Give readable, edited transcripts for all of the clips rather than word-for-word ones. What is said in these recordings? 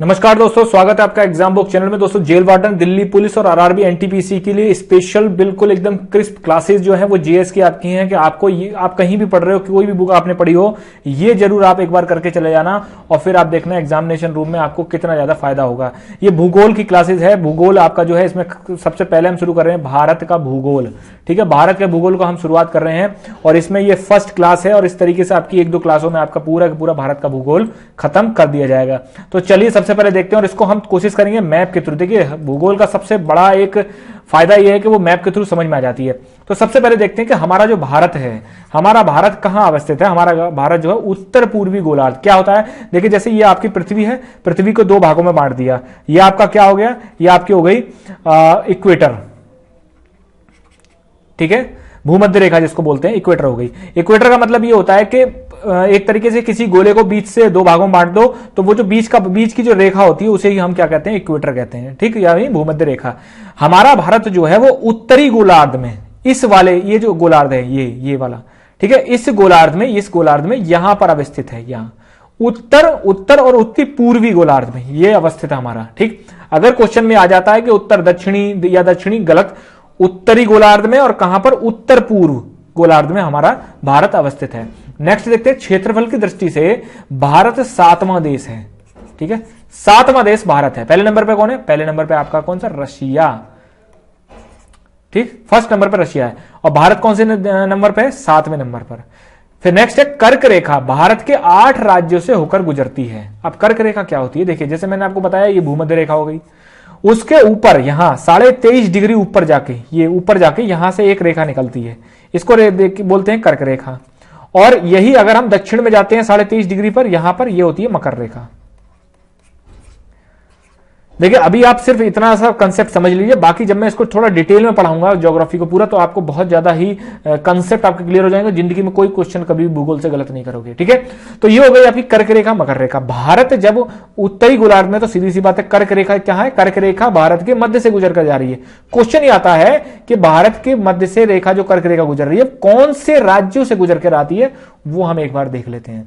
नमस्कार दोस्तों, स्वागत है आपका एग्जाम बुक चैनल में। दोस्तों, जेल वार्डन, दिल्ली पुलिस और आरआरबी एनटीपीसी के लिए स्पेशल बिल्कुल एकदम क्रिस्प क्लासेस जो है वो जीएस की आपकी हैं कि आपको ये आप कहीं भी पढ़ रहे हो, कोई भी बुक आपने पढ़ी हो, ये जरूर आप एक बार करके चले जाना और फिर आप देखना एग्जामिनेशन रूम में आपको कितना ज्यादा फायदा होगा। ये भूगोल की क्लासेस है। भूगोल आपका जो है, इसमें सबसे पहले हम शुरू कर रहे हैं भारत का भूगोल। ठीक है, भारत के भूगोल को हम शुरुआत कर रहे हैं और इसमें ये फर्स्ट क्लास है और इस तरीके से आपकी एक दो क्लासों में आपका पूरा पूरा भारत का भूगोल खत्म कर दिया जाएगा। तो चलिए सबसे पहले देखते हैं और इसको हम कोशिश करेंगे मैप के थ्रू। देखिए, भूगोल का सबसे बड़ा एक फायदा यह है कि वो मैप के थ्रू समझ में आ जाती है। तो सबसे पहले देखते हैं कि हमारा जो भारत है, हमारा भारत कहां अवस्थित है। हमारा भारत जो है उत्तर पूर्वी गोलार्ध। क्या होता है, देखिए जैसे ये आपकी पृथ्वी है, पृथ्वी को दो भागों में बांट दिया। ये आपका क्या हो गया, ये आपकी हो गई इक्वेटर। ठीक है, भूमध्य रेखा जिसको बोलते हैं, इक्वेटर हो गई। इक्वेटर का मतलब ये होता है कि एक तरीके से किसी गोले को बीच से दो भागों में बांट दो तो वो जो बीच की जो रेखा होती है उसे ही हम क्या कहते हैं, इक्वेटर कहते हैं। ठीक, यानी भूमध्य रेखा। हमारा भारत जो है वो उत्तरी गोलार्ध में, इस वाले ये जो गोलार्ध है, ये वाला, ठीक है, इस गोलार्ध में यहां पर अवस्थित है। यहां उत्तर और उत्तरी पूर्वी गोलार्ध में ये अवस्थित है हमारा। ठीक, अगर क्वेश्चन में आ जाता है कि उत्तर दक्षिणी या दक्षिणी, गलत। उत्तरी गोलार्ध में और कहां पर, उत्तर पूर्व गोलार्ध में हमारा भारत अवस्थित है। नेक्स्ट देखते हैं, क्षेत्रफल की दृष्टि से भारत 7वां देश है। ठीक है, 7वां देश भारत है। पहले नंबर पे कौन है, पहले नंबर पे आपका कौन सा, रशिया। ठीक, फर्स्ट नंबर पे रशिया है और भारत कौन से नंबर पे है, 7वें नंबर पर। फिर नेक्स्ट है कर्क रेखा, भारत के 8 राज्यों से होकर गुजरती है। अब कर्क रेखा क्या होती है, देखिए जैसे मैंने आपको बताया ये भूमध्य रेखा हो गई, उसके ऊपर यहां 23.5 डिग्री ऊपर जाके यहां से एक रेखा निकलती है, इसको बोलते हैं कर्क रेखा। और यही अगर हम दक्षिण में जाते हैं 23.5 डिग्री पर, यहां पर ये होती है मकर रेखा। देखिए, अभी आप सिर्फ इतना सा कंसेप्ट समझ लीजिए, बाकी जब मैं इसको थोड़ा डिटेल में पढ़ाऊंगा ज्योग्राफी को पूरा, तो आपको बहुत ज्यादा ही कंसेप्ट आपके क्लियर हो जाएंगे। जिंदगी में कोई क्वेश्चन कभी भी भूगोल से गलत नहीं करोगे। ठीक है, तो ये हो गई आपकी कर्क रेखा, मकर रेखा। भारत जब उत्तरी गोलार्ध में, तो सीधी सी बात है, कर्क रेखा क्या है, कर्क रेखा भारत के मध्य से गुजर कर जा रही है। क्वेश्चन ये आता है कि भारत के मध्य से रेखा जो कर्क रेखा गुजर रही है, कौन से राज्यों से गुजर कर आती है, वो हम एक बार देख लेते हैं।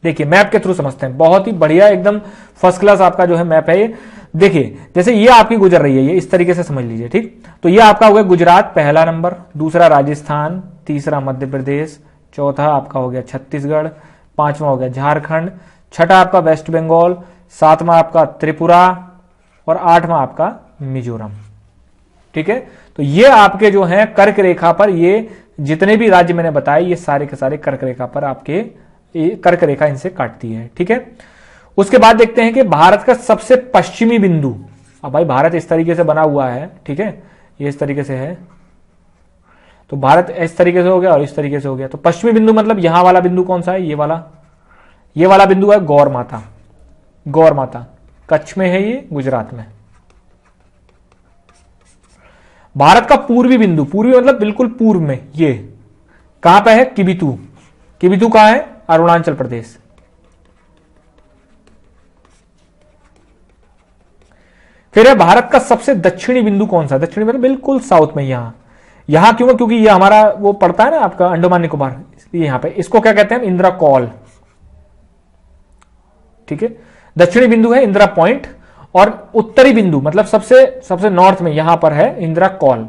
देखिए, मैप के थ्रू समझते हैं। बहुत ही बढ़िया, एकदम फर्स्ट क्लास आपका जो है मैप है ये। देखिए, जैसे ये आपकी गुजर रही है, ये इस तरीके से समझ लीजिए। ठीक, तो ये आपका हो गया गुजरात पहला नंबर, दूसरा राजस्थान, तीसरा मध्य प्रदेश, चौथा आपका हो गया छत्तीसगढ़, पांचवा हो गया झारखंड, छठा आपका वेस्ट बंगाल, सातवां आपका त्रिपुरा और आठवां आपका मिजोरम। ठीक है, तो ये आपके जो है कर्क रेखा पर, ये जितने भी राज्य मैंने बताए, ये सारे के सारे कर्क रेखा पर आपके, कर्क रेखा इनसे काटती है। ठीक है, उसके बाद देखते हैं कि भारत का सबसे पश्चिमी बिंदु। अब भाई भारत इस तरीके से बना हुआ है, ठीक है, ये इस तरीके से है, तो भारत इस तरीके से हो गया और इस तरीके से हो गया। तो पश्चिमी बिंदु मतलब यहां वाला बिंदु कौन सा है, ये वाला बिंदु है गौर माता। कच्छ में है ये, गुजरात में। भारत का पूर्वी बिंदु, पूर्वी मतलब बिल्कुल पूर्व में, ये कहां पे है, किबिथु कहां है, अरुणाचल प्रदेश। फिर है भारत का सबसे दक्षिणी बिंदु कौन सा, दक्षिणी मतलब बिल्कुल साउथ में, यहां क्यों, क्योंकि ये हमारा वो पड़ता है ना आपका अंडमान निकोबार, इसलिए यहां पे इसको क्या कहते हैं, इंदिरा कॉल। ठीक है, दक्षिणी बिंदु है इंदिरा पॉइंट और उत्तरी बिंदु मतलब सबसे नॉर्थ में यहां पर है इंदिरा कॉल।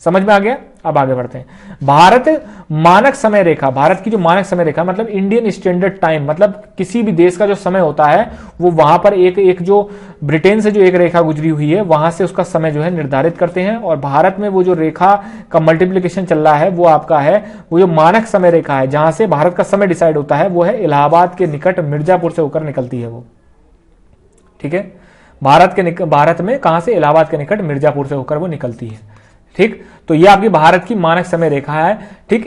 समझ में आ गया। अब आगे बढ़ते हैं। भारत मानक समय रेखा, भारत की जो मानक समय रेखा मतलब इंडियन स्टैंडर्ड टाइम, मतलब किसी भी देश का जो समय होता है वो वहां पर एक जो ब्रिटेन से जो एक रेखा गुजरी हुई है वहां से उसका समय जो है निर्धारित करते हैं। और भारत में वो जो रेखा का मल्टीप्लीकेशन चल रहा है वो आपका है, वो जो मानक समय रेखा है जहां से भारत का समय डिसाइड होता है वो है इलाहाबाद के निकट मिर्जापुर से होकर निकलती है वो। ठीक है, भारत में कहां से, इलाहाबाद के निकट मिर्जापुर से होकर वो निकलती है। ठीक, तो ये आपकी भारत की मानक समय रेखा है। ठीक,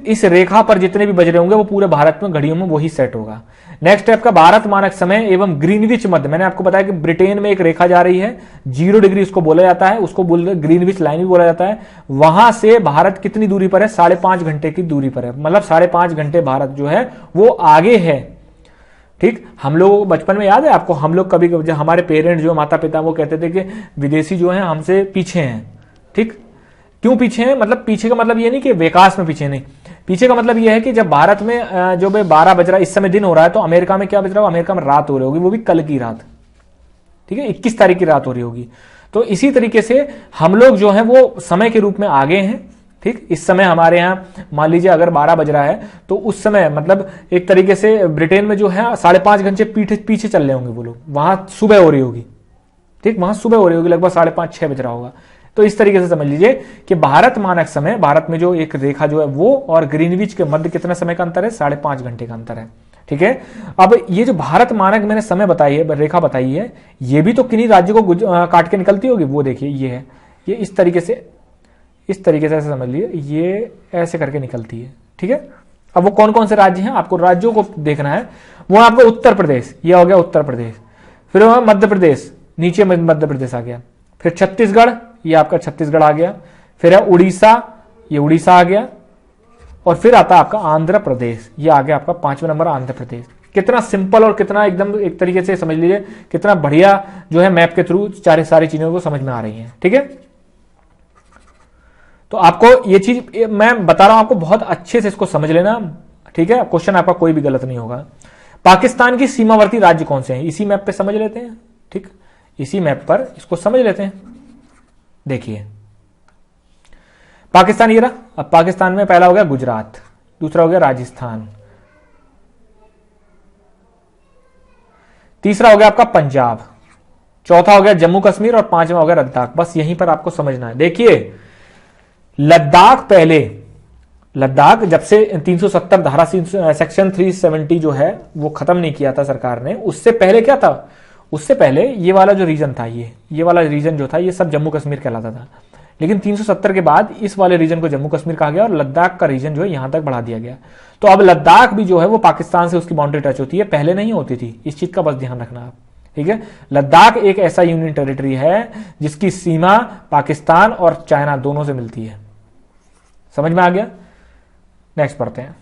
इस रेखा पर जितने भी बज रहे होंगे वो पूरे भारत में घड़ियों में वही सेट होगा। नेक्स्ट स्टेप का भारत मानक समय एवं ग्रीनविच मध्य। मैंने आपको बताया कि ब्रिटेन में एक रेखा जा रही है 0 डिग्री, उसको बोला जाता है, उसको ग्रीनविच लाइन भी बोला जाता है। वहां से भारत कितनी दूरी पर है, 5.5 घंटे की दूरी पर है, मतलब 5.5 घंटे भारत जो है वो आगे है। ठीक, हम लोग बचपन में याद है आपको, हम लोग कभी कभी हमारे पेरेंट्स जो माता पिता वो कहते थे कि विदेशी जो है हमसे पीछे हैं। ठीक, क्यों पीछे हैं, मतलब पीछे का मतलब ये नहीं कि विकास में पीछे नहीं, पीछे का मतलब यह है कि जब भारत में जो 12 बज रहा है, इस समय दिन हो रहा है, तो अमेरिका में क्या बज रहा होगा? अमेरिका में रात हो रही होगी, वो भी कल की रात, ठीक है, 21 तारीख की रात हो रही होगी। तो इसी तरीके से हम लोग जो है वो समय के रूप में आगे हैं, ठीक। इस समय हमारे यहाँ मान लीजिए अगर 12 बज रहा है, तो उस समय मतलब एक तरीके से ब्रिटेन में जो है 5.5 घंटे पीछे चल रहे होंगे वो लोग, वहां सुबह हो रही होगी, ठीक, वहां सुबह हो रही होगी, लगभग 5:30-6 बज रहा होगा। तो इस तरीके से समझ लीजिए कि भारत मानक समय, भारत में जो एक रेखा जो है वो और ग्रीनविच के मध्य कितना समय का अंतर है? 5.5 घंटे का अंतर है, ठीक है। अब ये जो भारत मानक मैंने समय बताई है, रेखा बताई है, ये भी तो किन्हीं राज्यों को काट के निकलती होगी। वो देखिए ये है, ये इस तरीके से ऐसे समझ लिए, ये ऐसे करके निकलती है, ठीक है। अब वो कौन कौन से राज्य हैं आपको राज्यों को देखना है। वो आपको उत्तर प्रदेश, ये हो गया उत्तर प्रदेश, फिर मध्य प्रदेश, नीचे मध्य प्रदेश आ गया, फिर छत्तीसगढ़, ये आपका छत्तीसगढ़ आ गया, फिर है उड़ीसा, ये उड़ीसा आ गया, और फिर आता है आपका आंध्र प्रदेश, ये आ गया आपका 5वें नंबर आंध्र प्रदेश। कितना सिंपल और कितना एकदम एक तरीके से समझ लीजिए कितना बढ़िया जो है मैप के थ्रू सारी चीजों को समझ में आ रही है, ठीक है। तो आपको ये चीज मैं बता रहा हूं, आपको बहुत अच्छे से इसको समझ लेना, ठीक है। क्वेश्चन आपका कोई भी गलत नहीं होगा। पाकिस्तान की सीमावर्ती राज्य कौन से हैं? इसी मैप पे समझ लेते हैं, ठीक, इसी मैप पर इसको समझ लेते हैं। देखिए पाकिस्तान ये रहा। अब पाकिस्तान में पहला हो गया गुजरात, दूसरा हो गया राजस्थान, तीसरा हो गया आपका पंजाब, चौथा हो गया जम्मू कश्मीर, और 5वां हो गया लद्दाख। बस यहीं पर आपको समझना है। देखिए लद्दाख, पहले लद्दाख जब से 370 धारा सेक्शन 370 जो है वो खत्म नहीं किया था सरकार ने, उससे पहले क्या था? उससे पहले ये वाला जो रीजन था, ये वाला रीजन जो था ये सब जम्मू कश्मीर कहलाता था। लेकिन 370 के बाद इस वाले रीजन को जम्मू कश्मीर कहा गया और लद्दाख का रीजन जो है यहां तक बढ़ा दिया गया। तो अब लद्दाख भी जो है वो पाकिस्तान से उसकी बाउंड्री टच होती है, पहले नहीं होती थी। इस चीज का बस ध्यान रखना आप, ठीक है। लद्दाख एक ऐसा यूनियन टेरिटरी है जिसकी सीमा पाकिस्तान और चाइना दोनों से मिलती है। समझ में आ गया? नेक्स्ट पढ़ते हैं।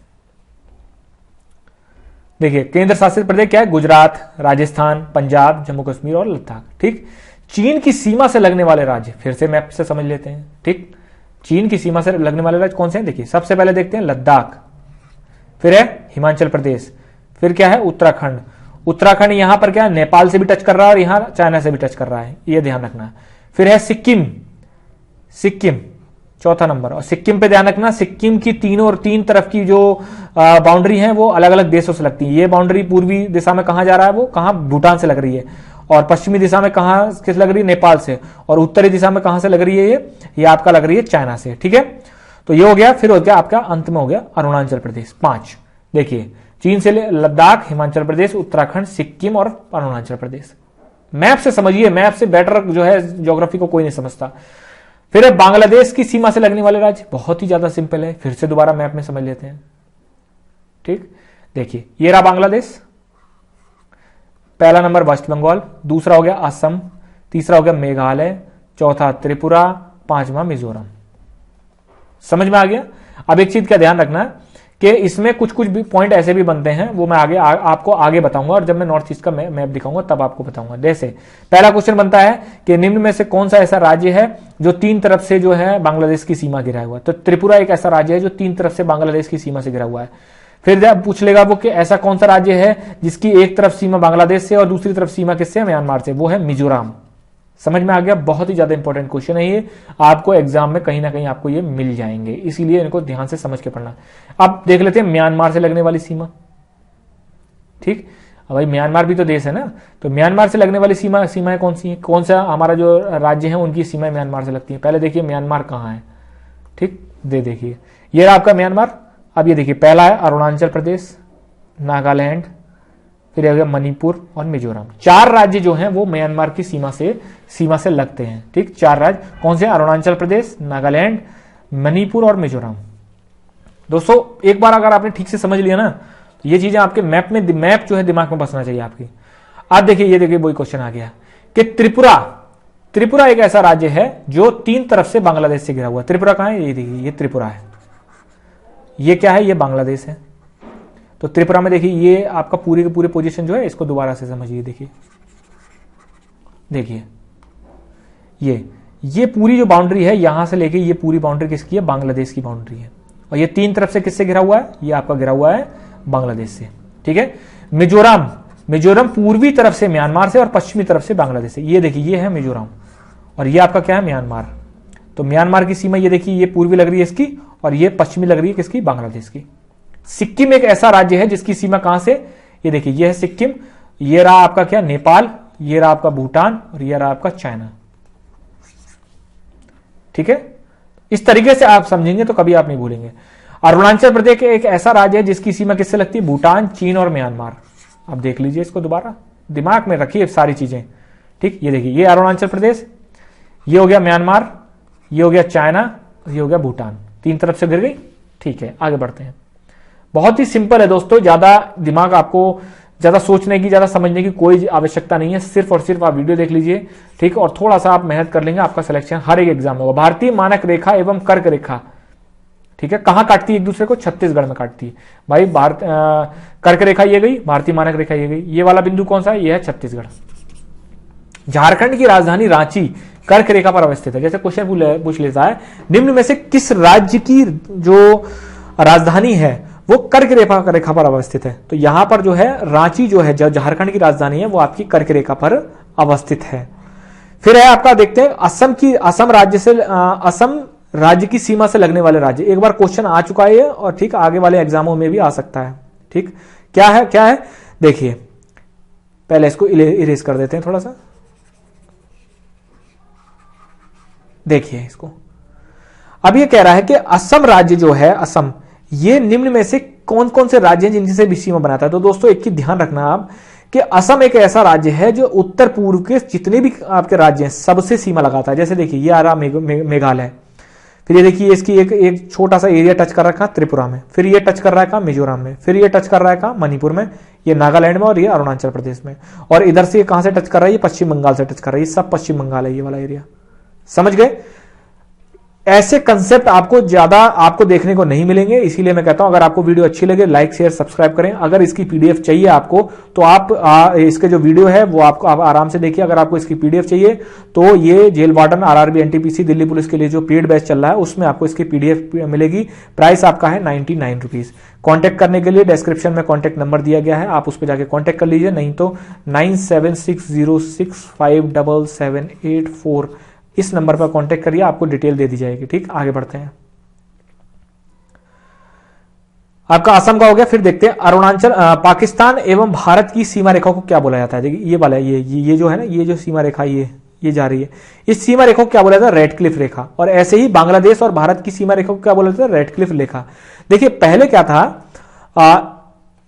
देखिए केंद्र शासित प्रदेश क्या है? गुजरात, राजस्थान, पंजाब, जम्मू कश्मीर और लद्दाख, ठीक। चीन की सीमा से लगने वाले राज्य फिर से मैप से समझ लेते हैं, ठीक। चीन की सीमा से लगने वाले राज्य कौन से हैं? देखिए सबसे पहले देखते हैं लद्दाख, फिर है हिमाचल प्रदेश, फिर क्या है उत्तराखंड। उत्तराखंड यहां पर क्या है? नेपाल से भी टच कर रहा है और यहां चाइना से भी टच कर रहा है, यह ध्यान रखना। फिर है सिक्किम, सिक्किम चौथा नंबर। और सिक्किम पे ध्यान रखना, सिक्किम की तीन तरफ की जो बाउंड्री है वो अलग अलग देशों से लगती है। ये बाउंड्री पूर्वी दिशा में कहां जा रहा है? वो कहां? भूटान से लग रही है। और पश्चिमी दिशा में कहां किस लग रही है? नेपाल से। और उत्तरी दिशा में कहां से लग रही है? ये आपका लग रही है चाइना से, ठीक है। तो ये हो गया। फिर हो गया आपका अंत में हो गया अरुणाचल प्रदेश, 5। देखिए चीन से लद्दाख, हिमाचल प्रदेश, उत्तराखंड, सिक्किम और अरुणाचल प्रदेश। मैप से समझिए, मैप से बेटर जो है ज्योग्राफी को कोई नहीं समझता। फिर है बांग्लादेश की सीमा से लगने वाले राज्य, बहुत ही ज्यादा सिंपल है, फिर से दोबारा मैप में समझ लेते हैं, ठीक। देखिए ये रहा बांग्लादेश, पहला नंबर वेस्ट बंगाल, दूसरा हो गया असम, तीसरा हो गया मेघालय, चौथा त्रिपुरा, 5वां मिजोरम। समझ में आ गया? अब एक चीज का ध्यान रखना कि इसमें कुछ भी पॉइंट ऐसे भी बनते हैं, वो मैं आपको आगे बताऊंगा, और जब मैं नॉर्थ ईस्ट का मैप दिखाऊंगा तब आपको बताऊंगा। जैसे पहला क्वेश्चन बनता है कि निम्न में से कौन सा ऐसा राज्य है जो 3 तरफ से जो है बांग्लादेश की सीमा घिरा हुआ है? तो त्रिपुरा एक ऐसा राज्य है जो 3 तरफ से बांग्लादेश की सीमा से घिरा हुआ है। फिर जब पूछ लेगा वो कि ऐसा कौन सा राज्य है जिसकी एक तरफ सीमा बांग्लादेश से और दूसरी तरफ सीमा किससे? म्यांमार से। वो है मिजोरम। समझ में आ गया? बहुत ही ज्यादा इंपॉर्टेंट क्वेश्चन है ये, आपको एग्जाम में कहीं ना कहीं आपको ये मिल जाएंगे, इसीलिए इनको ध्यान से समझ के पढ़ना। अब देख लेते हैं म्यांमार से लगने वाली सीमा, ठीक। अब भाई म्यांमार भी तो देश है ना, तो म्यांमार से लगने वाली सीमाएं कौन सी है? कौन सा हमारा जो राज्य है उनकी सीमाएं म्यांमार से लगती है? पहले देखिए म्यांमार कहाँ है, ठीक। देखिए ये रहा आपका म्यांमार। अब ये देखिए पहला है अरुणाचल प्रदेश, नागालैंड, फिर हो गया मणिपुर और मिजोरम। 4 राज्य जो हैं वो म्यांमार की सीमा से लगते हैं, ठीक। 4 राज्य कौन से? अरुणाचल प्रदेश, नागालैंड, मणिपुर और मिजोरम। दोस्तों एक बार अगर आपने ठीक से समझ लिया ना, तो ये चीजें आपके मैप जो है दिमाग में बसना चाहिए आपकी। अब देखिए ये देखिए वही क्वेश्चन आ गया कि त्रिपुरा एक ऐसा राज्य है जो 3 तरफ से बांग्लादेश से घिरा हुआ है। त्रिपुरा कहां है? ये देखिए ये त्रिपुरा है। ये क्या है? ये बांग्लादेश है। तो त्रिपुरा में देखिए ये आपका पूरे के पूरे पोजीशन जो है, इसको दोबारा से समझिए। देखिए ये पूरी जो बाउंड्री है यहां से लेके ये पूरी बाउंड्री किसकी है? बांग्लादेश की बाउंड्री है। और ये 3 तरफ से किससे घिरा हुआ है, ये आपका घिरा हुआ है बांग्लादेश से। ठीक है, मिजोरम पूर्वी तरफ से म्यांमार से और पश्चिमी तरफ से बांग्लादेश से। ये देखिए ये है मिजोरम और ये आपका क्या है म्यांमार। तो म्यांमार की सीमा ये देखिए, ये पूर्वी लग रही है इसकी और ये पश्चिमी लग रही है किसकी, बांग्लादेश की। सिक्किम एक ऐसा राज्य है जिसकी सीमा कहां से, ये देखिए ये है सिक्किम, ये रहा आपका क्या नेपाल, ये रहा आपका भूटान और ये रहा आपका चाइना। ठीक है, इस तरीके से आप समझेंगे तो कभी आप नहीं भूलेंगे। अरुणाचल प्रदेश एक ऐसा राज्य है जिसकी सीमा किससे लगती है, भूटान, चीन और म्यांमार। आप देख लीजिए इसको, दोबारा दिमाग में रखिए सारी चीजें। ठीक, ये देखिए ये अरुणाचल प्रदेश, ये हो गया म्यांमार, ये हो गया चाइना, ये हो गया भूटान। 3 तरफ से गिर गई। ठीक है, आगे बढ़ते हैं। बहुत ही सिंपल है दोस्तों, ज्यादा दिमाग आपको ज्यादा सोचने की, ज्यादा समझने की कोई आवश्यकता नहीं है। सिर्फ और सिर्फ आप वीडियो देख लीजिए। ठीक, और थोड़ा सा आप मेहनत कर लेंगे, आपका सिलेक्शन हर एक एग्जाम में होगा। भारतीय मानक रेखा एवं कर्क रेखा, ठीक है, कहां काटती है एक दूसरे को, छत्तीसगढ़ में काटती है भाई। कर्क रेखा ये गई, भारतीय मानक रेखा ये गई। ये वाला बिंदु कौन सा है, ये है छत्तीसगढ़। झारखंड की राजधानी रांची कर्क रेखा पर अवस्थित है। जैसे क्वेश्चन पूछ लेता है, निम्न में से किस राज्य की जो राजधानी है वो कर्क रेखा पर अवस्थित है। तो यहां पर जो है रांची जो है, जो झारखंड की राजधानी है, वो आपकी कर्क रेखा पर अवस्थित है। फिर है आपका, देखते हैं असम राज्य की सीमा से लगने वाले राज्य। एक बार क्वेश्चन आ चुका है और ठीक आगे वाले एग्जामों में भी आ सकता है। ठीक, क्या है देखिए, पहले इसको इरेज कर देते हैं थोड़ा सा। देखिए इसको, अब ये कह रहा है कि असम राज्य जो है, असम, ये निम्न में से कौन कौन से राज्य हैं जिनसे भी सीमा बनाता है। तो दोस्तों एक चीज ध्यान रखना आप कि असम एक ऐसा राज्य है जो उत्तर पूर्व के जितने भी आपके राज्य हैं सबसे सीमा लगाता है। जैसे देखिए ये आ रहा मेघालय, फिर ये देखिए इसकी एक छोटा सा एरिया टच कर रखा है त्रिपुरा में, फिर ये टच कर रहा है कहां, मिजोरम में, फिर ये टच कर रहा है कहां, मणिपुर में, ये नागालैंड में और ये अरुणाचल प्रदेश में, और इधर से कहां से टच कर रहा है, ये पश्चिम बंगाल से टच कर रहा है। ये सब पश्चिम बंगाल है, ये वाला एरिया। समझ गए? ऐसे कंसेप्ट आपको देखने को नहीं मिलेंगे, इसीलिए मैं कहता हूं अगर आपको वीडियो अच्छी लगे लाइक शेयर सब्सक्राइब करें। अगर इसकी पीडीएफ चाहिए आपको तो आप इसके जो वीडियो है वो आप आराम से देखिए। अगर आपको इसकी पीडीएफ चाहिए तो ये jail warden RRB NTPC Delhi police के लिए जो पेड बैच चल रहा है उसमें आपको इसकी पीडीएफ मिलेगी। प्राइस आपका है 99 रुपीज। कॉन्टैक्ट करने के लिए डिस्क्रिप्शन में कॉन्टैक्ट नंबर दिया गया है, आप उस पर जाकर कॉन्टैक्ट कर लीजिए, नहीं तो 9760657784 इस नंबर पर कांटेक्ट करिए, आपको डिटेल दे दी जाएगी। ठीक, आगे बढ़ते हैं। आपका असम का हो गया। फिर देखते हैं अरुणाचल, पाकिस्तान एवं भारत की सीमा रेखा को क्या बोला जाता है। देखिए ये वाला ये जो है ना, ये जो सीमा रेखा ये जा रही है, इस सीमा रेखा को क्या बोला जाता है, रेड क्लिफ रेखा। और ऐसे ही बांग्लादेश और भारत की सीमा रेखा को क्या बोला जाता है, रेड क्लिफ रेखा। देखिए पहले क्या था,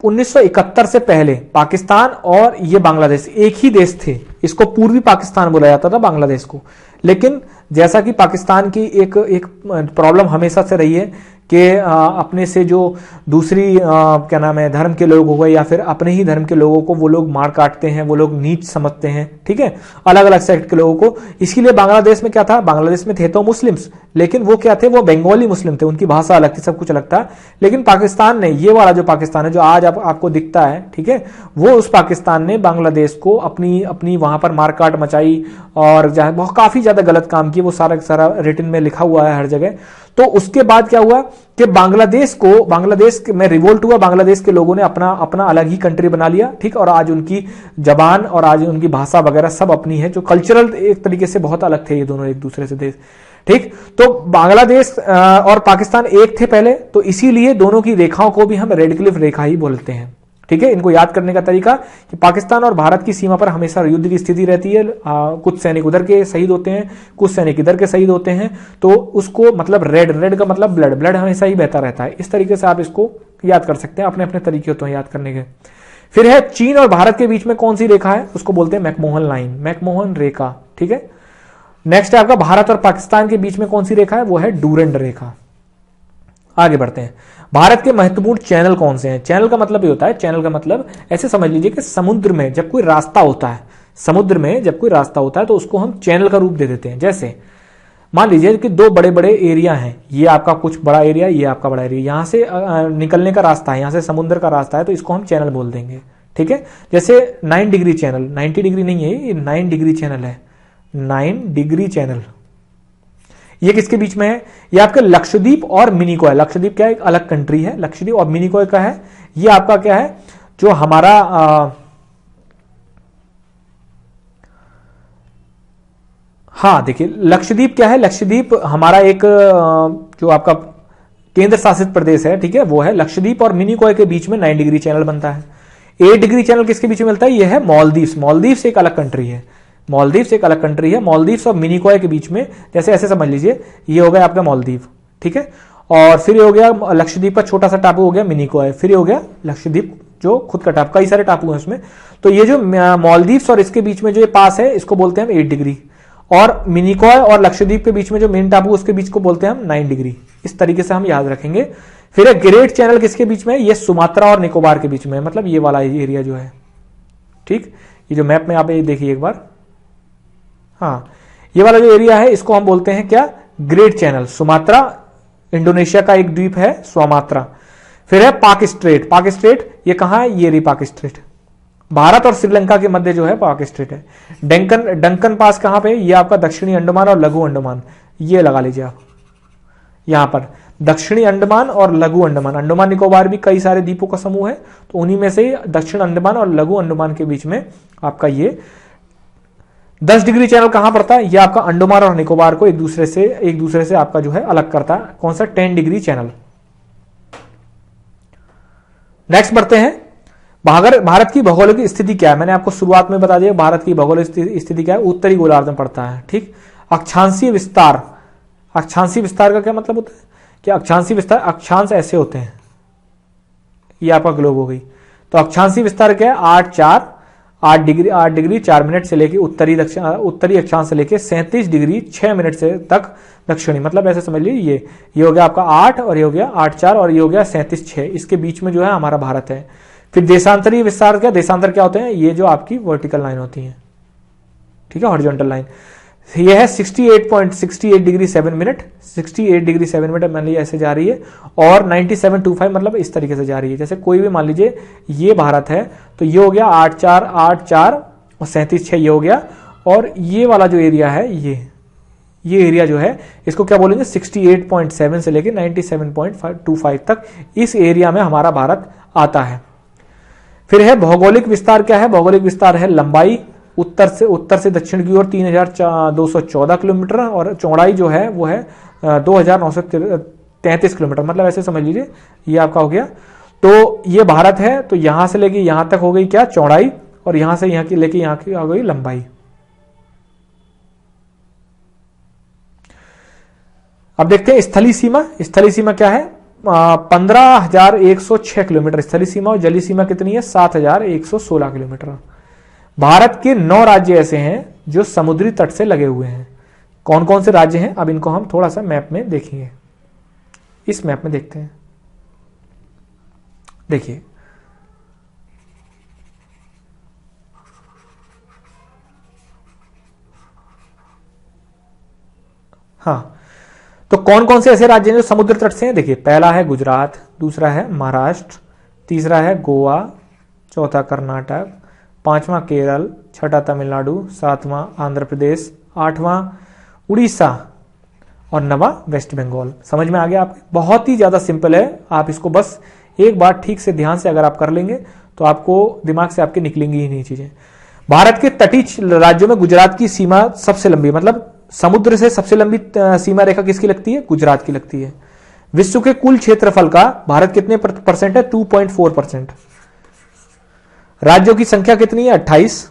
1971 से पहले पाकिस्तान और ये बांग्लादेश एक ही देश थे। इसको पूर्वी पाकिस्तान बोला जाता था बांग्लादेश को। लेकिन जैसा कि पाकिस्तान की एक प्रॉब्लम हमेशा से रही है कि अपने से जो दूसरी क्या नाम है धर्म के लोग हो गए या फिर अपने ही धर्म के लोगों को वो लोग मार काटते हैं, वो लोग नीच समझते हैं। ठीक है, अलग अलग सेक्ट के लोगों को। इसलिए बांग्लादेश में क्या था, बांग्लादेश में थे तो मुस्लिम्स, लेकिन वो क्या थे, वो बंगाली मुस्लिम थे, उनकी भाषा अलग थी, सब कुछ अलग था। लेकिन पाकिस्तान ने, ये वाला जो पाकिस्तान है जो आज आपको दिखता है, ठीक है, वो उस पाकिस्तान ने बांग्लादेश को अपनी वहां पर मारकाट मचाई और काफी ज्यादा गलत काम किए। वो सारा रिटन में लिखा हुआ है हर जगह। तो उसके बाद क्या हुआ कि बांग्लादेश में रिवोल्ट हुआ, बांग्लादेश के लोगों ने अपना अलग ही कंट्री बना लिया। ठीक, और आज उनकी जबान और आज उनकी भाषा वगैरह सब अपनी है, जो कल्चरल एक तरीके से बहुत अलग थे ये दोनों एक दूसरे से देश। ठीक, तो बांग्लादेश और पाकिस्तान एक थे पहले, तो इसीलिए दोनों की रेखाओं को भी हम रेड क्लिफ रेखा ही बोलते हैं। ठीक है, इनको याद करने का तरीका कि पाकिस्तान और भारत की सीमा पर हमेशा युद्ध की स्थिति रहती है। कुछ सैनिक उधर के शहीद होते हैं, कुछ सैनिक इधर के शहीद होते हैं, तो उसको मतलब रेड का मतलब ब्लड हमेशा ही बहता रहता है। इस तरीके से आप इसको याद कर सकते हैं, अपने अपने तरीके होते हैं याद करने के। फिर है चीन और भारत के बीच में कौन सी रेखा है, उसको बोलते हैं मैकमोहन लाइन, मैकमोहन रेखा। ठीक है, नेक्स्ट है आपका भारत और पाकिस्तान के बीच में कौन सी रेखा है, वो है डूरंड रेखा। आगे बढ़ते हैं। भारत के महत्वपूर्ण चैनल कौन से हैं। चैनल का मतलब ये होता है, चैनल का मतलब ऐसे समझ लीजिए कि समुद्र में जब कोई रास्ता होता है, समुद्र में जब कोई रास्ता होता है तो उसको हम चैनल का रूप दे देते हैं। जैसे मान लीजिए कि दो बड़े बड़े एरिया हैं, ये आपका कुछ बड़ा एरिया, ये आपका बड़ा एरिया, यहां से निकलने का रास्ता है, यहां से समुद्र का रास्ता है, तो इसको हम चैनल बोल देंगे। ठीक है, जैसे 9 डिग्री चैनल, 90 डिग्री नहीं है, ये 9 डिग्री चैनल है, 9 डिग्री चैनल। ये किसके बीच में है? ये आपके लक्षद्वीप और मिनिकॉय। लक्षद्वीप क्या है? एक अलग कंट्री है। लक्षद्वीप और मिनिकॉय का है, ये आपका क्या है, जो हमारा हाँ देखिए, लक्षद्वीप क्या है? लक्षद्वीप हमारा एक जो आपका केंद्र शासित प्रदेश है, ठीक है, वो है लक्षद्वीप। और मिनिकॉय के बीच में 9 डिग्री चैनल बनता है। 8 डिग्री चैनल किसके बीच में मिलता है? ये है मालदीव्स। मालदीव्स एक अलग कंट्री है। मालदीव्स एक अलग कंट्री है। मालदीव्स और मिनिकॉय के बीच में, जैसे ऐसे समझ लीजिए, ये हो गया आपका मालदीव, ठीक है, और फिर ये हो गया लक्षद्वीप का छोटा सा टापू हो गया मिनिकॉय, फिर ये हो गया लक्षद्वीप जो खुद का टापू। कई सारे टापू हैं उसमें। तो ये जो मालदीव्स और इसके बीच में जो ये पास है, इसको बोलते हैं हम 8 डिग्री। और मिनिकॉय और लक्षद्वीप के बीच में जो मेन टापू, उसके बीच को बोलते हैं हम 9 डिग्री। इस तरीके से हम याद रखेंगे। फिर एक ग्रेट चैनल किसके बीच में है? ये सुमात्रा और निकोबार के बीच में है, मतलब ये वाला एरिया जो है, ठीक। ये जो मैप में आप ये देखिए एक बार, हाँ, ये वाला जो एरिया है, इसको हम बोलते हैं क्या? Great channel. सुमात्रा इंडोनेशिया का एक द्वीप है, सुमात्रा। फिर है पाक स्ट्रेट। पाक स्ट्रेट ये कहां है? ये रही पाक स्ट्रेट। भारत और श्रीलंका के मध्य जो है पाक स्ट्रेट है। डंकन पास कहां पे? ये आपका दक्षिणी अंडमान और लघु अंडमान, ये लगा लीजिए आप यहां पर। दक्षिणी अंडमान और लघु अंडमान, अंडमान निकोबार भी कई सारे द्वीपों का समूह है, तो उन्हीं में से दक्षिण अंडमान और लघु अंडमान के बीच में आपका ये 10 डिग्री चैनल कहां पड़ता है? ये आपका अंडमान और निकोबार को एक दूसरे से आपका जो है अलग करता है। कौन सा? 10 डिग्री चैनल। नेक्स्ट बढ़ते हैं। भारत की भौगोलिक स्थिति क्या है? मैंने आपको शुरुआत में बता दिया भारत की भौगोलिक स्थिति क्या है। उत्तरी गोलार्ध में पड़ता है, ठीक। अक्षांशीय विस्तार। अक्षांशीय विस्तार का क्या मतलब होता है? कि अक्षांशीय विस्तार, अक्षांश ऐसे होते हैं, ये आपका ग्लोब हो गई। तो अक्षांशीय विस्तार क्या है? 8 डिग्री 4 मिनट से लेके उत्तरी अक्षांश से लेके 37 डिग्री 6 मिनट से तक दक्षिणी, मतलब ऐसे समझ लीजिए ये हो गया आपका 8, और ये हो गया 8 4, और ये हो गया 37 6। इसके बीच में जो है हमारा भारत है। फिर देशांतरीय विस्तार क्या? देशांतर क्या होते हैं? ये जो आपकी वर्टिकल लाइन होती है, ठीक है, हॉरिजॉन्टल लाइन। ये है 68 डिग्री 7 मिनट, 68 डिग्री 7 मिनट मान लीजिए ऐसे जा रही है, और 9725 मतलब इस तरीके से जा रही है। जैसे कोई भी मान लीजिए ये भारत है, तो ये हो गया 8 4 और 37 6 ये हो गया। और ये वाला जो एरिया है, ये एरिया जो है, इसको क्या बोलेंगे? 68.7 से लेके 97.25 तक इस एरिया में हमारा भारत आता है। फिर है भौगोलिक विस्तार क्या है? भौगोलिक विस्तार है लंबाई, उत्तर से दक्षिण की ओर 3214 किलोमीटर, और चौड़ाई जो है वो है 2933 किलोमीटर, मतलब ऐसे समझ लीजिए ये आपका हो गया। तो ये भारत है, तो यहां से लेके यहां तक हो गई क्या? चौड़ाई, और यहां से यहां की लेके यहां की हो गई लंबाई। अब देखते हैं स्थलीय सीमा। स्थलीय सीमा क्या है? 15,106 किलोमीटर स्थलीय सीमा, और जलीय सीमा कितनी है? 7,116 किलोमीटर। भारत के 9 राज्य ऐसे हैं जो समुद्री तट से लगे हुए हैं। कौन कौन से राज्य हैं? अब इनको हम थोड़ा सा मैप में देखेंगे। इस मैप में देखते हैं, देखिए हाँ, तो कौन कौन से ऐसे राज्य हैं जो समुद्र तट से हैं? देखिए, पहला है गुजरात, दूसरा है महाराष्ट्र, तीसरा है गोवा, चौथा कर्नाटक, पांचवा केरल, छठा तमिलनाडु, सातवां आंध्र प्रदेश, आठवां उड़ीसा, और नवा वेस्ट बंगाल। समझ में आ गया आपको? बहुत ही ज्यादा सिंपल है। आप इसको बस एक बार ठीक से ध्यान से अगर आप कर लेंगे तो आपको दिमाग से आपके निकलेंगी ही नहीं चीजें। भारत के तटीय राज्यों में गुजरात की सीमा सबसे लंबी, मतलब समुद्र से सबसे लंबी सीमा रेखा किसकी लगती है? गुजरात की लगती है। विश्व के कुल क्षेत्रफल का भारत कितने परसेंट है? 2.4%। राज्यों की संख्या कितनी है? 28,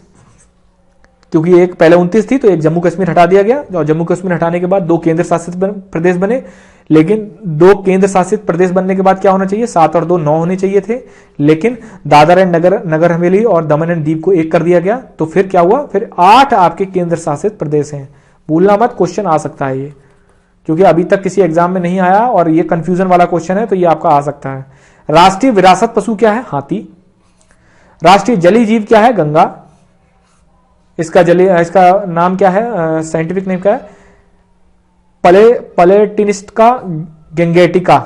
क्योंकि एक पहले 29 थी, तो एक जम्मू कश्मीर हटा दिया गया, और जम्मू कश्मीर हटाने के बाद 2 केंद्र शासित प्रदेश बने। लेकिन 2 केंद्र शासित प्रदेश बनने के बाद क्या होना चाहिए? 7 और 2 9 होने चाहिए थे, लेकिन दादर एंड नगर हवेली और दमन एंड दीव को 1 कर दिया गया। तो फिर क्या हुआ? फिर 8 आपके केंद्र शासित प्रदेश हैं। भूलना मत, क्वेश्चन आ सकता है ये, क्योंकि अभी तक किसी एग्जाम में नहीं आया और ये कंफ्यूजन वाला क्वेश्चन है, तो ये आपका आ सकता है। राष्ट्रीय विरासत पशु क्या है? हाथी। राष्ट्रीय जलीय जीव क्या है? गंगा। इसका नाम क्या है? साइंटिफिक नेम क्या है? पलेटिनिस्का गंगेटिका।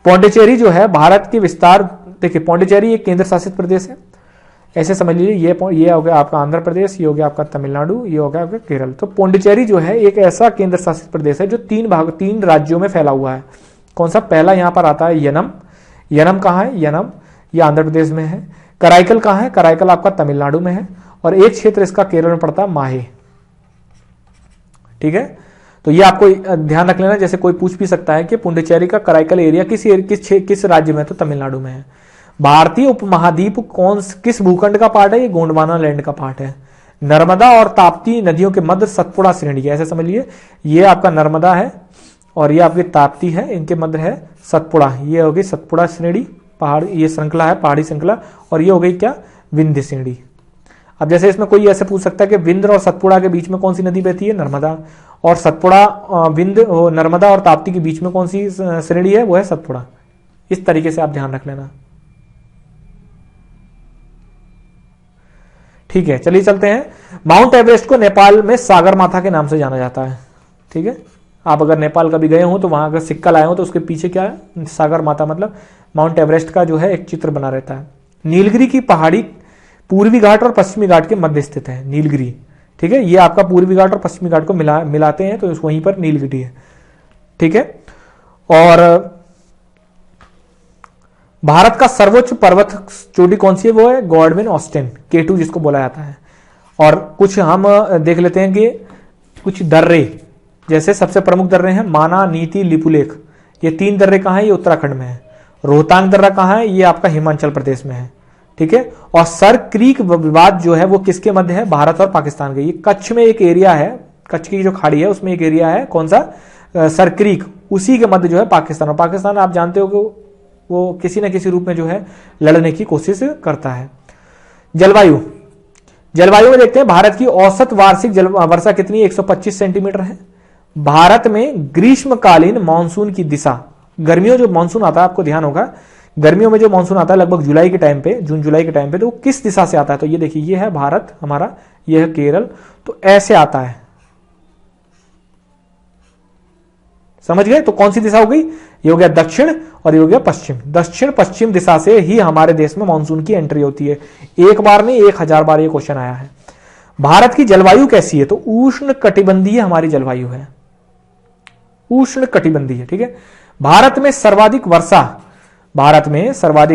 पौंडीचेरी जो है भारत के विस्तार, देखिए पौंडीचेरी एक केंद्र शासित प्रदेश है। ऐसे समझ लीजिए ये हो गया आपका आंध्र प्रदेश, ये हो गया आपका तमिलनाडु, ये हो गया आपका केरल। तो पौंडीचेरी जो है एक ऐसा केंद्र शासित प्रदेश है जो 3 राज्यों में फैला हुआ है। कौन सा? पहला यहां पर आता है यनम। यनम कहाँ है? यनम ये आंध्र प्रदेश में है। कराईकल कहाँ है? कराईकल आपका तमिलनाडु में है। और एक क्षेत्र इसका केरल में पड़ता है, माहे। ठीक है, तो ये आपको ध्यान रख लेना। जैसे कोई पूछ भी सकता है कि पुंडुचेरी का कराईकल एरिया किस राज्य में है, तो तमिलनाडु में है। भारतीय उपमहाद्वीप किस भूखंड का पार्ट है? ये गोंडवाना लैंड का पार्ट है। नर्मदा और ताप्ती नदियों के मध्य सतपुड़ा श्रेणी है। ऐसे समझ लीजिए, ये आपका नर्मदा है और ये आपकी ताप्ती है, इनके मध्य है सतपुड़ा। ये होगी सतपुड़ा श्रेणी, पहाड़, ये श्रृंखला है, पहाड़ी श्रृंखला। और ये हो गई क्या? विंध्य श्रेणी। अब जैसे इसमें कोई ऐसे पूछ सकता है कि विंध्य और सतपुड़ा के बीच में कौन सी नदी बहती है? नर्मदा। और सतपुड़ा विंध्य नर्मदा और ताप्ती के बीच में कौन सी श्रेणी है? वो है सतपुड़ा। इस तरीके से आप ध्यान रख लेना। ठीक है, चलिए चलते हैं। माउंट एवरेस्ट को नेपाल में सागर माथा के नाम से जाना जाता है। ठीक है, आप अगर नेपाल कभी गए हो तो वहां अगर सिक्का लाए हो तो उसके पीछे क्या है? सागर माता, मतलब माउंट एवरेस्ट का जो है एक चित्र बना रहता है। नीलगिरी की पहाड़ी पूर्वी घाट और पश्चिमी घाट के मध्य स्थित है, नीलगिरी। ठीक है, ये आपका पूर्वी घाट और पश्चिमी घाट को मिलाते हैं तो वहीं पर नीलगिरी है। ठीक है, और भारत का सर्वोच्च पर्वत चोटी कौन सी है? वो है गॉडविन ऑस्टिन, K2 जिसको बोला जाता है। और कुछ हम देख लेते हैं कि कुछ दर्रे, जैसे सबसे प्रमुख दर्रे हैं माना, नीति, लिपुलेख। ये 3 दर्रे कहां है? ये उत्तराखंड में है। रोहतांग दर्रा कहां है? ये आपका हिमाचल प्रदेश में है। ठीक है, और सर क्रीक विवाद जो है वो किसके मध्य है? भारत और पाकिस्तान के। ये कच्छ में एक एरिया है, कच्छ की जो खाड़ी है उसमें एक एरिया है, कौन सा? सर क्रीक, उसी के मध्य जो है पाकिस्तान। और पाकिस्तान आप जानते हो कि वो किसी न किसी रूप में जो है लड़ने की कोशिश करता है। जलवायु, जलवायु में देखते हैं भारत की औसत वार्षिक वर्षा कितनी? 125 सेंटीमीटर है। भारत में ग्रीष्मकालीन मानसून की दिशा, गर्मियों जो मानसून आता है, आपको ध्यान होगा गर्मियों में जो मानसून आता है लगभग जुलाई के टाइम पे, जून जुलाई के टाइम पे, तो वो किस दिशा से आता है? तो ये देखिए, ये है भारत हमारा, ये है केरल, तो ऐसे आता है। समझ गए? तो कौन सी दिशा हो गई? ये हो गया दक्षिण और ये हो गया पश्चिम। दक्षिण पश्चिम दिशा से ही हमारे देश में मानसून की एंट्री होती है। एक बार नहीं, 1000 बार ये क्वेश्चन आया है। भारत की जलवायु कैसी है? तो उष्ण कटिबंधीय हमारी जलवायु है, उष्ण कटिबंधीय। ठीक है, भारत में सर्वाधिक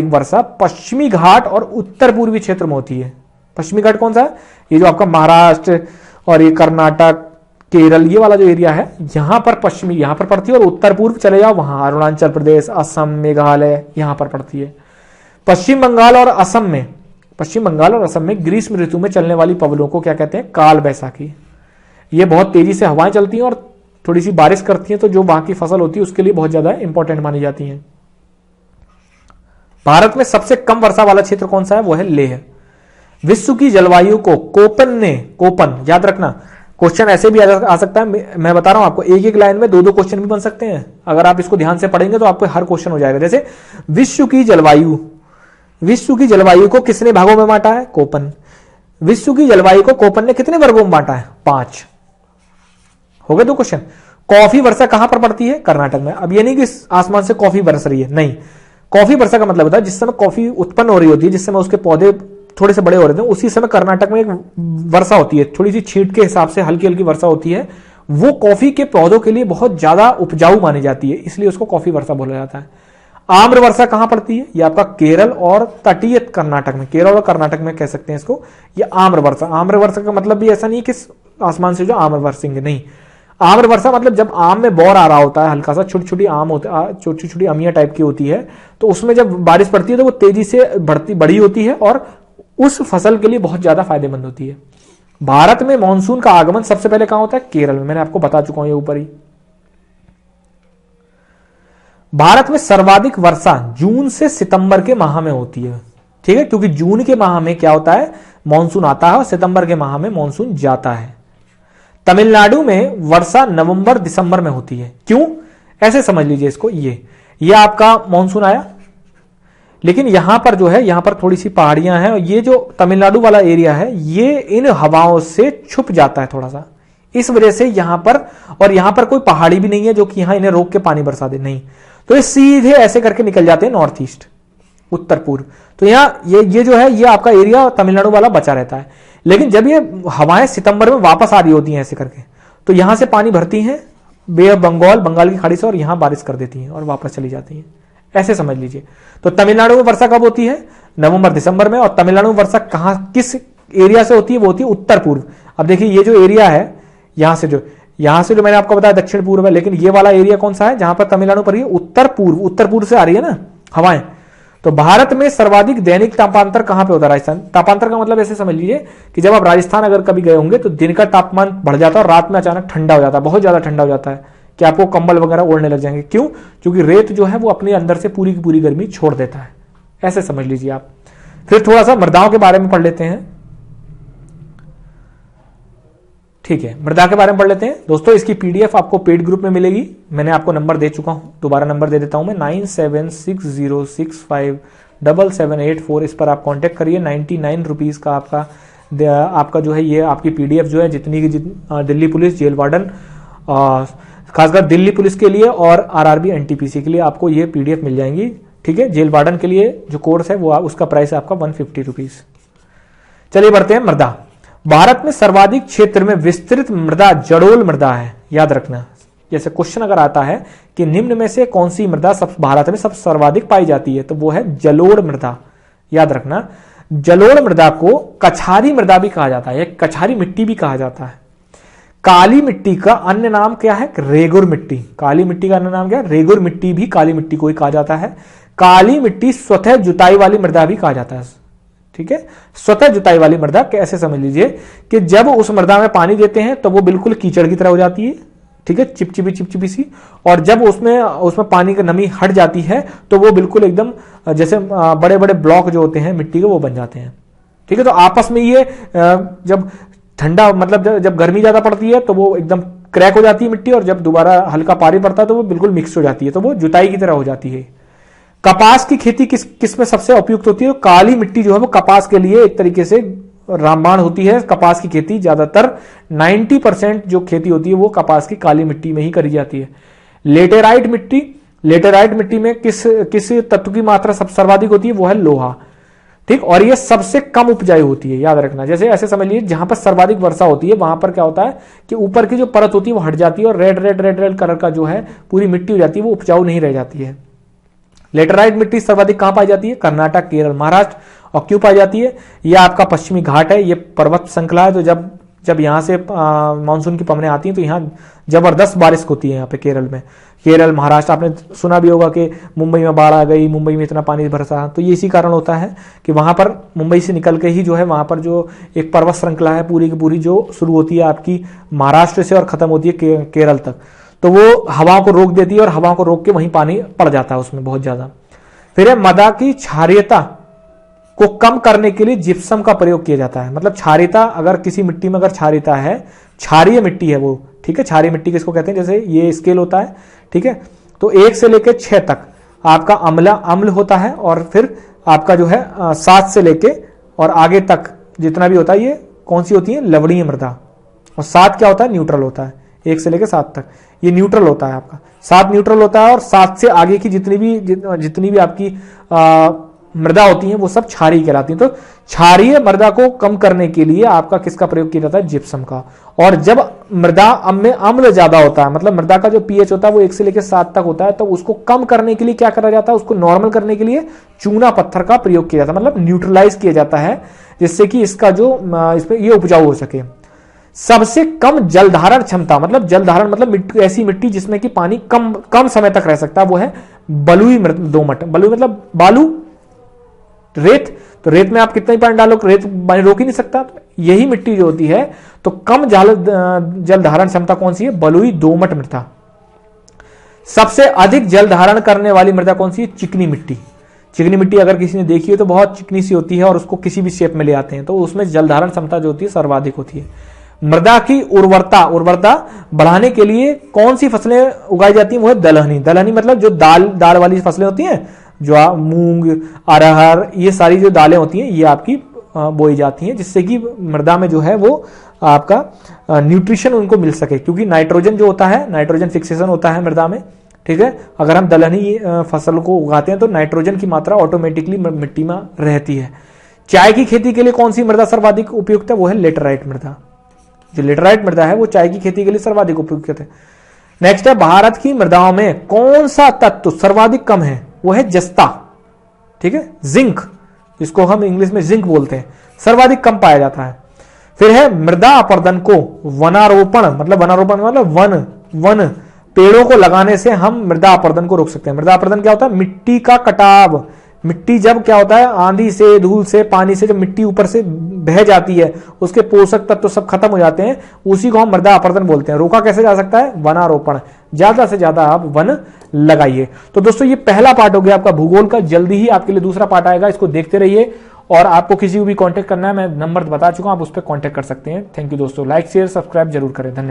वर्षा पश्चिमी घाट और उत्तर पूर्वी क्षेत्र में होती है। पश्चिमी घाट कौन सा है? ये जो आपका महाराष्ट्र और ये कर्नाटक, केरल, ये वाला जो एरिया है, यहां पर पश्चिमी यहां पर पड़ती है। और उत्तर पूर्व चले जाओ वहां अरुणाचल प्रदेश, असम, मेघालय, यहां पर पड़ती है। पश्चिम बंगाल और असम में ग्रीष्म ऋतु में चलने वाली पवनों को क्या कहते हैं? काल बैसाखी। ये बहुत तेजी से हवाएं चलती हैं और थोड़ी सी बारिश करती हैं, तो जो वहां की फसल होती है उसके लिए बहुत ज्यादा इंपॉर्टेंट मानी जाती है। भारत में सबसे कम वर्षा वाला क्षेत्र कौन सा है? वो है लेह। विश्व की जलवायु को कोपन याद रखना, क्वेश्चन ऐसे भी आ सकता है। मैं बता रहा हूं आपको, एक लाइन में 2 क्वेश्चन भी बन सकते हैं। अगर आप इसको ध्यान से पढ़ेंगे तो आपको हर क्वेश्चन हो जाएगा। जैसे विश्व की जलवायु को किसने भागों में बांटा है? कोपन। विश्व की जलवायु को कोपन ने कितने वर्गों में बांटा है? 5। हो गए 2 क्वेश्चन। कॉफी वर्षा कहां पर पड़ती है? कर्नाटक में। अब ये नहीं कि आसमान से कॉफी बरस रही है, नहीं। कॉफी वर्षा का मतलब होता है जिस समय कॉफी उत्पन्न हो रही होती है, जिस समय उसके पौधे थोड़े से बड़े हो रहे थे, उसी समय कर्नाटक में एक वर्षा होती है, थोड़ी सी छींट के हिसाब से हल्की हल्की वर्षा होती है। वो कॉफी के पौधों के लिए बहुत ज्यादा उपजाऊ मानी जाती है, इसलिए उसको कॉफी वर्षा बोला जाता है। आम्र वर्षा कहां पड़ती है? ये आपका केरल और तटीय कर्नाटक में, केरल और कर्नाटक में कह सकते हैं इसको। ये आम्र वर्षा। आम्र वर्षा का मतलब भी ऐसा नहीं कि आसमान से जो आम्र बरसेंगे, नहीं। आम्र वर्षा मतलब जब आम में बौर आ रहा होता है, हल्का सा छोटी छोटी आम होती है, छोटी छोटी अमियां टाइप की होती है, तो उसमें जब बारिश पड़ती है तो वो तेजी से बड़ी होती है और उस फसल के लिए बहुत ज्यादा फायदेमंद होती है। भारत में मानसून का आगमन सबसे पहले कहां होता है? केरल में। मैंने आपको बता चुका हूं ये ऊपर ही। भारत में सर्वाधिक वर्षा जून से सितंबर के माह में होती है। ठीक है, क्योंकि जून के माह में क्या होता है? मानसून आता है और सितंबर के माह में मानसून जाता है। तमिलनाडु में वर्षा नवंबर दिसंबर में होती है। क्यों? ऐसे समझ लीजिए इसको, ये आपका मानसून आया, लेकिन यहां पर जो है, यहां पर थोड़ी सी पहाड़ियां हैं और ये जो तमिलनाडु वाला एरिया है ये इन हवाओं से छुप जाता है थोड़ा सा, इस वजह से यहां पर, और यहां पर कोई पहाड़ी भी नहीं है जो कि यहां इन्हें रोक के पानी बरसा दे, नहीं। तो ये सीधे ऐसे करके निकल जाते हैं नॉर्थ ईस्ट। उत्तर पूर्व। तो यहाँ ये जो है ये आपका एरिया तमिलनाडु वाला बचा रहता है। लेकिन जब ये हवाएं सितंबर में वापस आ रही होती हैं ऐसे करके, तो यहां से पानी भरती हैं बे ऑफ बंगाल, बंगाल की खाड़ी से, और यहां बारिश कर देती हैं और वापस चली जाती हैं, ऐसे समझ लीजिए। तो तमिलनाडु में वर्षा कब होती है? नवंबर दिसंबर में। और तमिलनाडु में वर्षा कहां किस एरिया से होती है? वो होती है उत्तर पूर्व। अब देखिए ये जो एरिया है यहां से जो मैंने आपको बताया दक्षिण पूर्व है, लेकिन ये वाला एरिया कौन सा है जहां पर तमिलनाडु पर उत्तर पूर्व से आ रही है ना हवाएं। तो भारत में सर्वाधिक दैनिक तापांतर कहां पे होता है? राजस्थान। तापांतर का मतलब ऐसे समझ लीजिए कि जब आप राजस्थान अगर कभी गए होंगे तो दिन का तापमान बढ़ जाता है और रात में अचानक ठंडा हो जाता है, बहुत ज्यादा ठंडा हो जाता है कि आपको कंबल वगैरह ओढ़ने लग जाएंगे। क्यों? क्योंकि रेत जो है वो अपने अंदर से पूरी की पूरी गर्मी छोड़ देता है, ऐसे समझ लीजिए आप। फिर थोड़ा सा मृदाओं के बारे में पढ़ लेते हैं। ठीक है, मृदा के बारे में पढ़ लेते हैं दोस्तों। इसकी पीडीएफ आपको पेड ग्रुप में मिलेगी, मैंने आपको नंबर दे चुका हूं, दोबारा नंबर दे देता हूं मैं 9760657784। इस पर आप कांटेक्ट करिए। 99 रुपीज का आपका जो है ये आपकी पीडीएफ जो है जितनी की दिल्ली पुलिस, जेल वार्डन, खासकर दिल्ली पुलिस के लिए और आरआरबी एनटीपीसी के लिए आपको ये पीडीएफ मिल जाएंगी। ठीक है, जेल वार्डन के लिए जो कोर्स है वो उसका प्राइस है आपका 150 रुपीज। चलिए बढ़ते हैं। मृदा, भारत में सर्वाधिक क्षेत्र में विस्तृत मृदा जलोढ़ मृदा है, याद रखना। जैसे क्वेश्चन अगर आता है कि निम्न में से कौन सी मृदा भारत में सबसे सर्वाधिक पाई जाती है, तो वो है जलोढ़ मृदा, याद रखना। जलोढ़ मृदा को कछारी मृदा भी कहा जाता है, कछारी मिट्टी भी कहा जाता है। काली मिट्टी का अन्य नाम क्या है? रेगुर मिट्टी। काली मिट्टी का अन्य नाम क्या है? रेगुर मिट्टी भी काली मिट्टी को ही कहा जाता है। काली मिट्टी स्वतः जुताई वाली मृदा भी कहा जाता है। ठीक है, स्वतः जुताई वाली मृदा कैसे समझ लीजिए कि जब उस मृदा में पानी देते हैं तो वो बिल्कुल कीचड़ की तरह हो जाती है, ठीक है, चिपचिपी सी, और जब उसमें पानी की नमी हट जाती है तो वो बिल्कुल एकदम जैसे बड़े बड़े ब्लॉक जो होते हैं मिट्टी के वो बन जाते हैं। ठीक है, तो आपस में ये जब ठंडा मतलब जब गर्मी ज्यादा पड़ती है तो वो एकदम क्रैक हो जाती है मिट्टी, और जब दोबारा हल्का पानी पड़ता है तो वो बिल्कुल मिक्स हो जाती है, तो वो जुताई की तरह हो जाती है। कपास की खेती किस में सबसे उपयुक्त होती है? काली मिट्टी जो है वो कपास के लिए एक तरीके से रामबाण होती है। कपास की खेती ज्यादातर 90% जो खेती होती है वो कपास की काली मिट्टी में ही करी जाती है। लेटेराइट मिट्टी में किस तत्व की मात्रा सर्वाधिक होती है? वो है लोहा। ठीक, और ये सबसे कम उपजाऊ होती है, याद रखना। जैसे ऐसे समझ लीजिए जहां पर सर्वाधिक वर्षा होती है वहां पर क्या होता है कि ऊपर की जो परत होती है वो हट जाती है और रेड कलर का जो है पूरी मिट्टी हो जाती है, वो उपजाऊ नहीं रह जाती है। लेटेराइट मिट्टी सर्वाधिक कहां पाई जाती है? कर्नाटक, केरल, महाराष्ट्र। और क्यों पाई जाती है? यह आपका पश्चिमी घाट है, ये पर्वत श्रृंखला है। तो जब यहां से मानसून की पवनें आती हैं तो यहां जबरदस्त बारिश होती है। यहाँ पे केरल, महाराष्ट्र, आपने सुना भी होगा कि मुंबई में बाढ़ आ गई, मुंबई में इतना पानी बरसा। तो ये इसी कारण होता है कि वहां पर मुंबई से निकल के ही जो है वहां पर जो एक पर्वत श्रृंखला है पूरी की पूरी जो शुरू होती है आपकी महाराष्ट्र से और खत्म होती है केरल तक, तो वो हवाओं को रोक देती है और हवाओं को रोक के वहीं पानी पड़ जाता है उसमें बहुत ज्यादा। फिर है मृदा की क्षारीयता को कम करने के लिए जिप्सम का प्रयोग किया जाता है। मतलब क्षारीयता, अगर किसी मिट्टी में अगर क्षारीयता है, क्षारीय मिट्टी है वो, ठीक है, क्षारीय मिट्टी किसको कहते हैं? जैसे ये स्केल होता है, ठीक है, तो 1 से लेकर 6 तक आपका अम्ल होता है, और फिर आपका जो है 7 से लेके और आगे तक जितना भी होता है ये कौन सी होती है? लवणीय मृदा। और 7 क्या होता है? न्यूट्रल होता है। 1 से लेकर 7 तक ये न्यूट्रल होता है आपका। 7 न्यूट्रल होता है और 7 से आगे की जितनी भी आपकी मृदा होती है वो सब क्षारीय कहलाती है। तो क्षारीय मृदा को कम करने के लिए आपका किसका प्रयोग किया जाता है? जिप्सम का। और जब मृदा में अम्ल ज्यादा होता है, मतलब मृदा का जो पीएच होता है वो 1 से लेकर 7 तक होता है, तो उसको कम करने के लिए क्या करा जाता है? उसको नॉर्मल करने के लिए चूना पत्थर का प्रयोग किया जाता है, मतलब न्यूट्रलाइज किया जाता है, जिससे कि इसका जो इसमें ये उपजाऊ हो सके। सबसे कम जलधारण क्षमता, मतलब जलधारण मतलब ऐसी मिट्टी जिसमें कि पानी कम समय तक रह सकता है, वो है बलुई दोमट। बलुई मतलब बालू, रेत। तो रेत में आप कितना ही पानी डालो, रेत पानी रोक ही नहीं सकता। तो यही मिट्टी जो होती है तो कम जल धारण क्षमता कौन सी है? बलुई दोमट मृदा। सबसे अधिक जल धारण करने वाली मृदा कौन सी है? चिकनी मिट्टी। चिकनी मिट्टी अगर किसी ने देखी हो तो बहुत चिकनी सी होती है और उसको किसी भी शेप में ले आते हैं, तो उसमें जल धारण क्षमता जो होती है सर्वाधिक होती है। मृदा की उर्वरता बढ़ाने के लिए कौन सी फसलें उगाई जाती हैं? वो है दलहनी। दलहनी मतलब जो दाल वाली फसलें होती हैं, जो मूंग, अरहर, ये सारी जो दालें होती हैं ये आपकी बोई जाती हैं, जिससे कि मृदा में जो है वो आपका न्यूट्रिशन उनको मिल सके। क्योंकि नाइट्रोजन जो होता है, नाइट्रोजन फिक्सेशन होता है मृदा में, ठीक है। अगर हम दलहनी फसल को उगाते हैं तो नाइट्रोजन की मात्रा ऑटोमेटिकली मिट्टी में रहती है। चाय की खेती के लिए कौन सी मृदा सर्वाधिक उपयुक्त है? वो है लेटराइट मृदा। जो लेटराइट मृदा है वो चाय की खेती के लिए सर्वाधिक उपयुक्त है। नेक्स्ट है, भारत की मृदाओं में कौन सा तत्व सर्वाधिक कम है? वो है जस्ता, ठीक है, जिंक, इसको हम इंग्लिश में जिंक बोलते हैं, सर्वाधिक कम पाया जाता है। फिर है मृदा अपर्दन को वनारोपण, मतलब वनारोपण मतलब वन पेड़ों को लगाने से हम मृदा अपर्दन को रोक सकते हैं। मृदा अपर्दन क्या होता है? मिट्टी का कटाव। मिट्टी जब क्या होता है, आंधी से, धूल से, पानी से जब मिट्टी ऊपर से बह जाती है, उसके पोषक तत्व सब खत्म हो जाते हैं, उसी को हम मृदा अपर्दन बोलते हैं। रोका कैसे जा सकता है? वनारोपण, ज्यादा से ज्यादा आप वन लगाइए। तो दोस्तों ये पहला पार्ट हो गया आपका भूगोल का। जल्दी ही आपके लिए दूसरा पार्ट आएगा, इसको देखते रहिए। और आपको किसी को भी कांटेक्ट करना है, मैं नंबर बता चुका हूं, आप उस पर कांटेक्ट कर सकते हैं। थैंक यू दोस्तों, लाइक शेयर सब्सक्राइब जरूर करें। धन्यवाद।